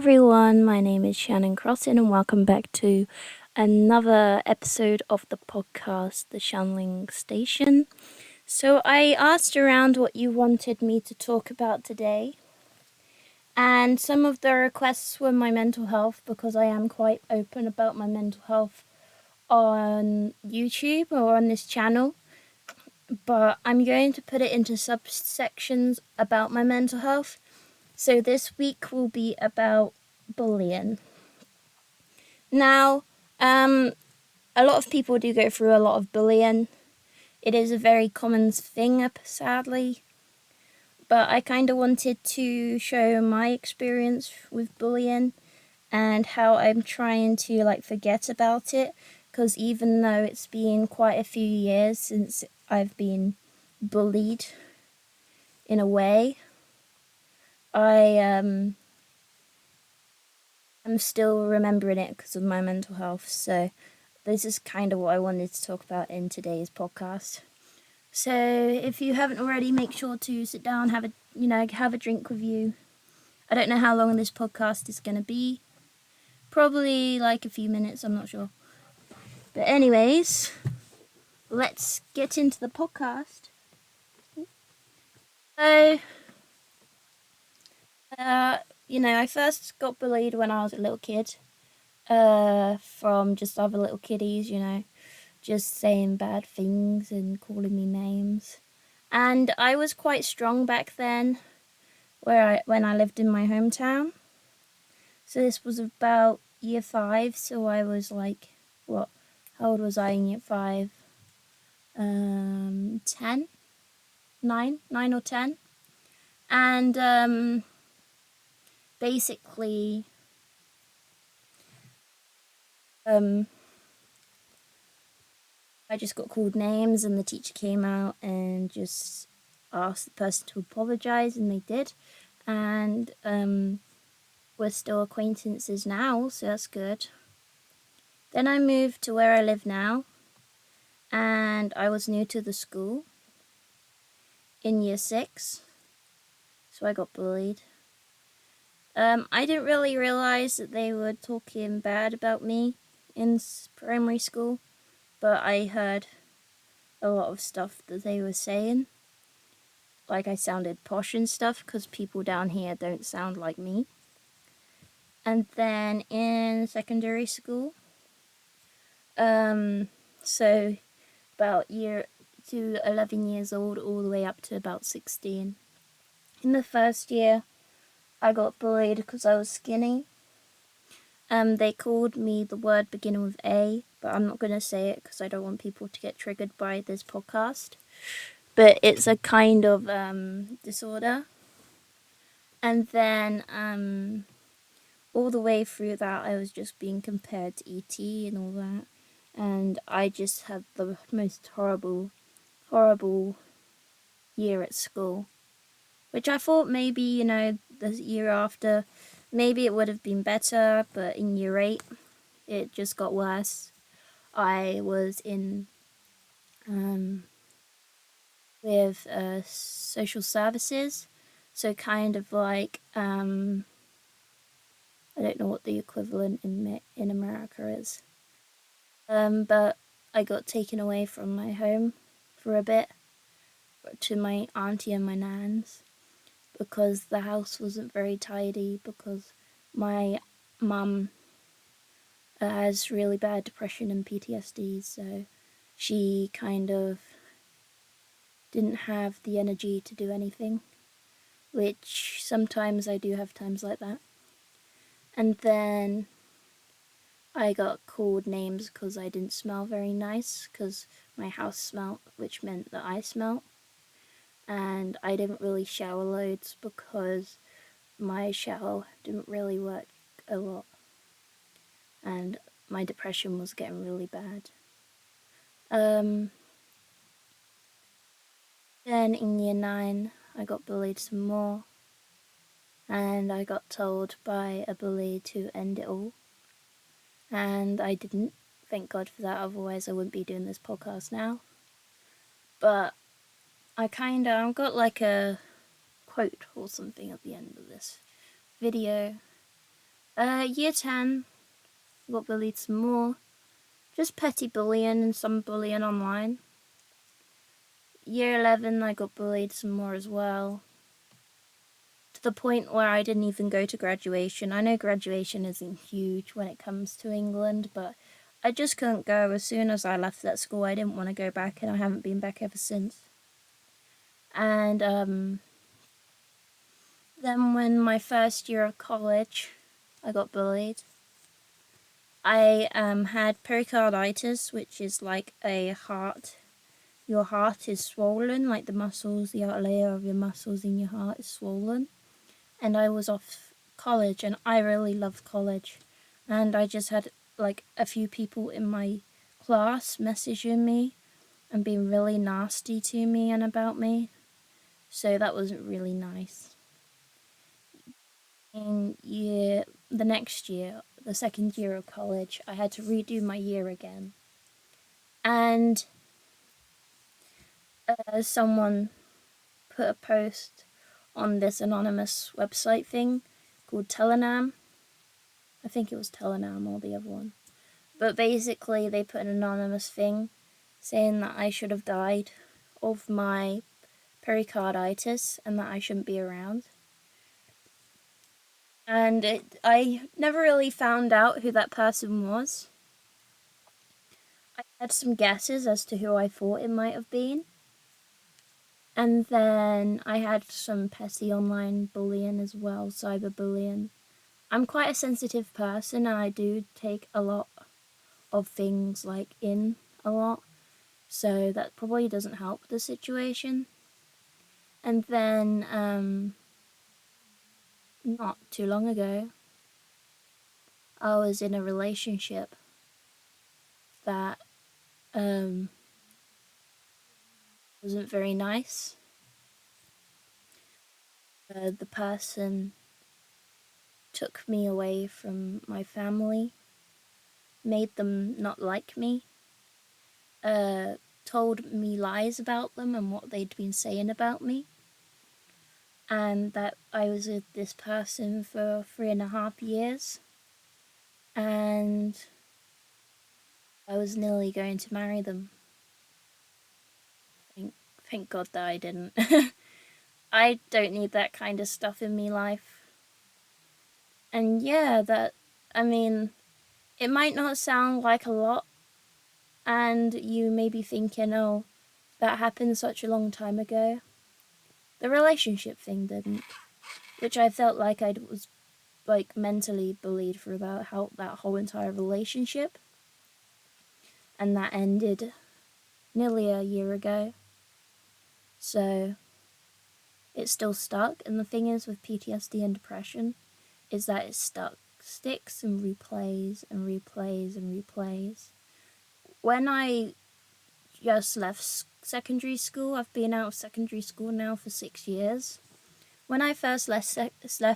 Everyone, my name is Shannon Crossin and welcome back to another episode of the podcast, The Shanling Station. So I asked around what you wanted me to talk about today, and some of the requests were my mental health because I am quite open about my mental health on YouTube or on this channel, but I'm going to put it into subsections about my mental health. So this week will be about bullying. Now, a lot of people do go through a lot of bullying. It is a very common thing, sadly. But I kind of wanted to show my experience with bullying and how I'm trying to forget about it. Because even though it's been quite a few years since I've been bullied in a way, I'm still remembering it because of my mental health. So this is kind of what I wanted to talk about in today's podcast. So if you haven't already, make sure to sit down, have a drink with you. I don't know how long this podcast is going to be. Probably like a few minutes, I'm not sure. But anyways, let's get into the podcast. So, I first got bullied when I was a little kid. From just other little kiddies, just saying bad things and calling me names. And I was quite strong back then, when I lived in my hometown. So this was about year 5. So I was how old was I in year 5? 10, 9 or 10. And basically, I just got called names, and the teacher came out and just asked the person to apologize, and they did. And we're still acquaintances now, so that's good. Then I moved to where I live now, and I was new to the school in year 6, so I got bullied. I didn't really realize that they were talking bad about me in primary school, but I heard a lot of stuff that they were saying. Like I sounded posh and stuff because people down here don't sound like me. And then in secondary school, so about year to 11 years old all the way up to about 16. In the first year, I got bullied because I was skinny. They called me the word beginning with A, but I'm not going to say it because I don't want people to get triggered by this podcast. But it's a kind of disorder. And then all the way through that, I was just being compared to E.T. and all that. And I just had the most horrible year at school. Which I thought maybe, the year after, maybe it would have been better, but in year 8, it just got worse. I was in with social services, so kind of I don't know what the equivalent in America is, but I got taken away from my home for a bit to my auntie and my nan's because the house wasn't very tidy, because my mum has really bad depression and PTSD, so she kind of didn't have the energy to do anything, which sometimes I do have times like that. And then I got called names because I didn't smell very nice, because my house smelled, which meant that I smelled. And I didn't really shower loads because my shower didn't really work a lot. And my depression was getting really bad. Then in year 9, I got bullied some more. And I got told by a bully to end it all. And I didn't. Thank God for that, otherwise I wouldn't be doing this podcast now. But I've got like a quote or something at the end of this video. Year 10, got bullied some more. Just petty bullying and some bullying online. Year 11, I got bullied some more as well. To the point where I didn't even go to graduation. I know graduation isn't huge when it comes to England, but I just couldn't go. As soon as I left that school, I didn't want to go back, and I haven't been back ever since. And then when my first year of college, I got bullied. I had pericarditis, which is like a heart. Your heart is swollen, like the muscles, the outer layer of your muscles in your heart is swollen. And I was off college, and I really loved college. And I just had like a few people in my class messaging me and being really nasty to me and about me. So that wasn't really nice. In the next year, the second year of college, I had to redo my year again. And someone put a post on this anonymous website thing called Telenam. I think it was Telenam or the other one. But basically, they put an anonymous thing saying that I should have died of my pericarditis and that I shouldn't be around. And I never really found out who that person was. I had some guesses as to who I thought it might have been. And then I had some petty online bullying as well, cyberbullying. I'm quite a sensitive person, and I do take a lot of things like in a lot. So that probably doesn't help the situation. And then not too long ago, I was in a relationship that wasn't very nice. The person took me away from my family, made them not like me, told me lies about them and what they'd been saying about me, and that I was with this person for 3.5 years, and I was nearly going to marry them. Thank God that I didn't. I don't need that kind of stuff in me life. And yeah, I mean, it might not sound like a lot, and you may be thinking, oh, that happened such a long time ago. The relationship thing didn't, which I felt like I was like mentally bullied for about that whole entire relationship, and that ended nearly a year ago. So it's still stuck, and the thing is with PTSD and depression is that it sticks and replays and replays and replays. When I just left secondary school, I've been out of secondary school now for 6 years. When I first left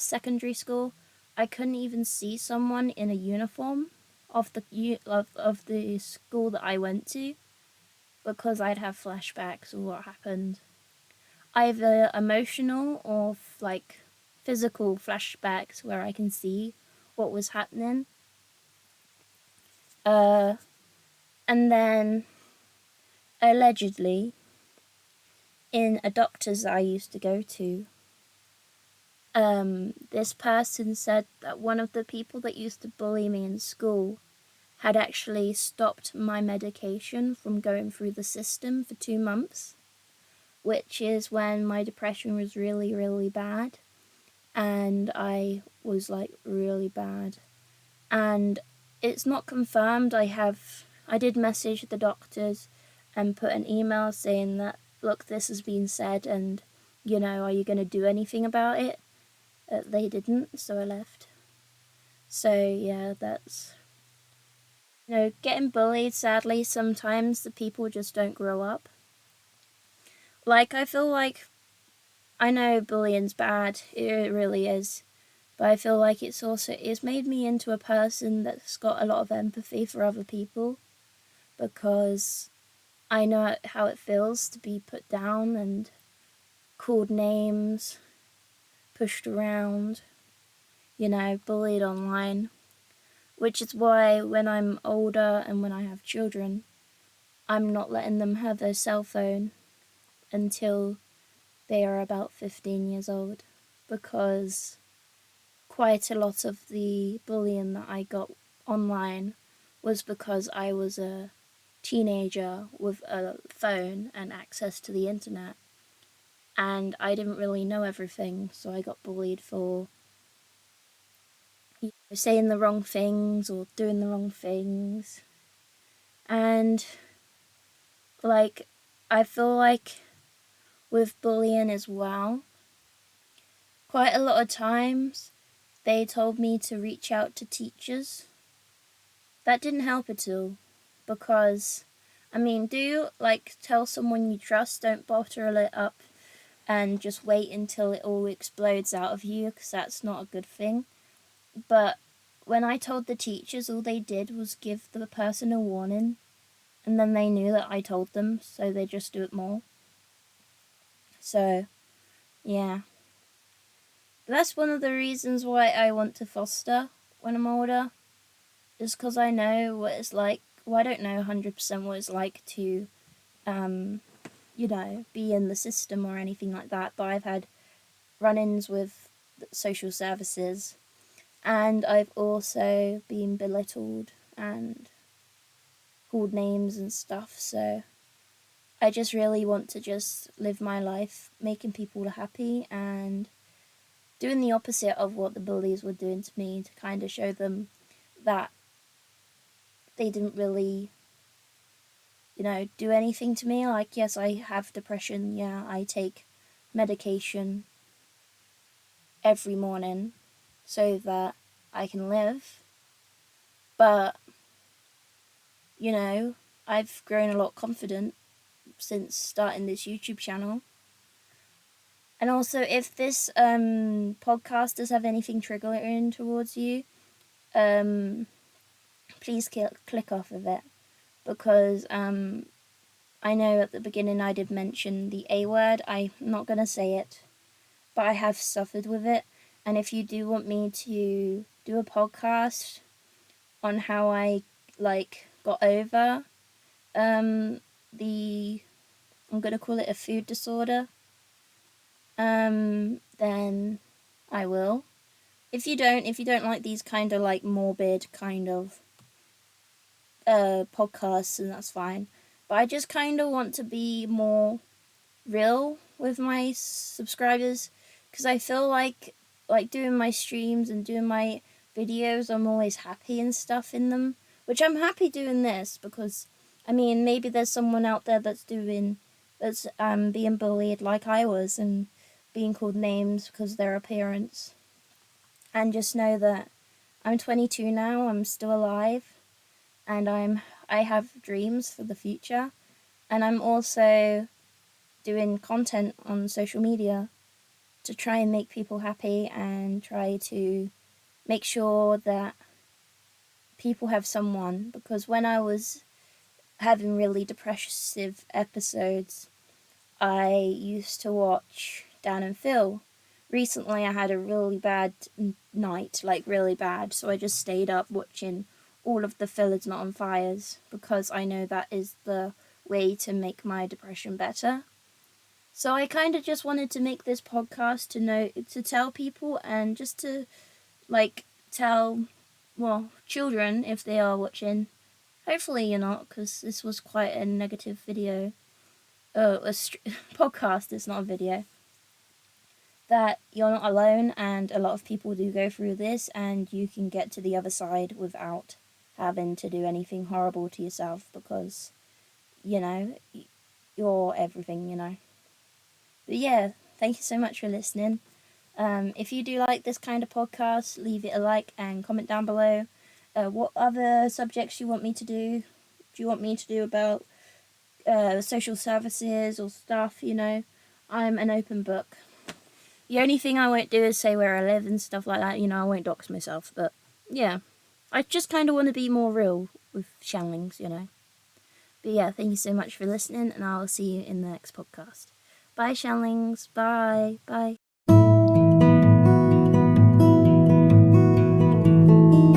secondary school, I couldn't even see someone in a uniform of the school that I went to, because I'd have flashbacks of what happened. Either emotional or like physical flashbacks where I can see what was happening. And then allegedly, in a doctor's I used to go to, this person said that one of the people that used to bully me in school had actually stopped my medication from going through the system for 2 months, which is when my depression was really, really bad. And I was like really bad. And it's not confirmed. I did message the doctors and put an email saying that, look, this has been said, and are you going to do anything about it? They didn't, so I left. So yeah, that's getting bullied. Sadly, sometimes the people just don't grow up. Like, I feel like, I know bullying's bad, it really is, but I feel like it's made me into a person that's got a lot of empathy for other people, because I know how it feels to be put down and called names, pushed around, bullied online, which is why when I'm older and when I have children, I'm not letting them have their cell phone until they are about 15 years old, because quite a lot of the bullying that I got online was because I was a teenager with a phone and access to the internet, and I didn't really know everything, so I got bullied for saying the wrong things or doing the wrong things. And like, I feel like with bullying as well, quite a lot of times they told me to reach out to teachers. That didn't help at all, because do like tell someone you trust, don't bottle it up and just wait until it all explodes out of you, because that's not a good thing. But when I told the teachers, all they did was give the person a warning, and then they knew that I told them, so they just do it more. So, yeah. But that's one of the reasons why I want to foster when I'm older, is because I know what it's like. Well, I don't know 100% what it's like to, be in the system or anything like that, but I've had run ins with social services, and I've also been belittled and called names and stuff, so I just really want to just live my life making people happy and doing the opposite of what the bullies were doing to me, to kind of show them that they didn't really, do anything to me. Like, yes, I have depression. Yeah, I take medication every morning so that I can live. But, I've grown a lot confident since starting this YouTube channel. And also, if this podcast does have anything triggering towards you, please click off of it, because I know at the beginning I did mention the A word. I'm not going to say it, but I have suffered with it. And if you do want me to do a podcast on how I got over the I'm going to call it a food disorder, then I will. If you don't like these kind of morbid kind of podcasts, then that's fine. But I just kind of want to be more real with my subscribers, because I feel like doing my streams and doing my videos, I'm always happy and stuff in them, which I'm happy doing this, because maybe there's someone out there that's being bullied like I was, and being called names because of their appearance. And just know that I'm 22 now, I'm still alive, and I have dreams for the future, and I'm also doing content on social media to try and make people happy and try to make sure that people have someone. Because when I was having really depressive episodes, I used to watch Dan and Phil. Recently, I had a really bad night, really bad, so I just stayed up watching all of the Phil Is Not on Fires, because I know that is the way to make my depression better. So I kind of just wanted to make this podcast to tell people, and just to tell, well, children, if they are watching. Hopefully you're not, because this was quite a negative video. Podcast, it's not a video. That you're not alone, and a lot of people do go through this, and you can get to the other side without having to do anything horrible to yourself, because, you're everything. But yeah, thank you so much for listening. If you do like this kind of podcast, leave it a like and comment down below. What other subjects you want me to do? Do you want me to do about social services or stuff? I'm an open book. The only thing I won't do is say where I live and stuff like that. I won't dox myself. But yeah, I just kind of want to be more real with Shanlings. But yeah, thank you so much for listening, and I'll see you in the next podcast. Bye, Shanlings. Bye. Bye.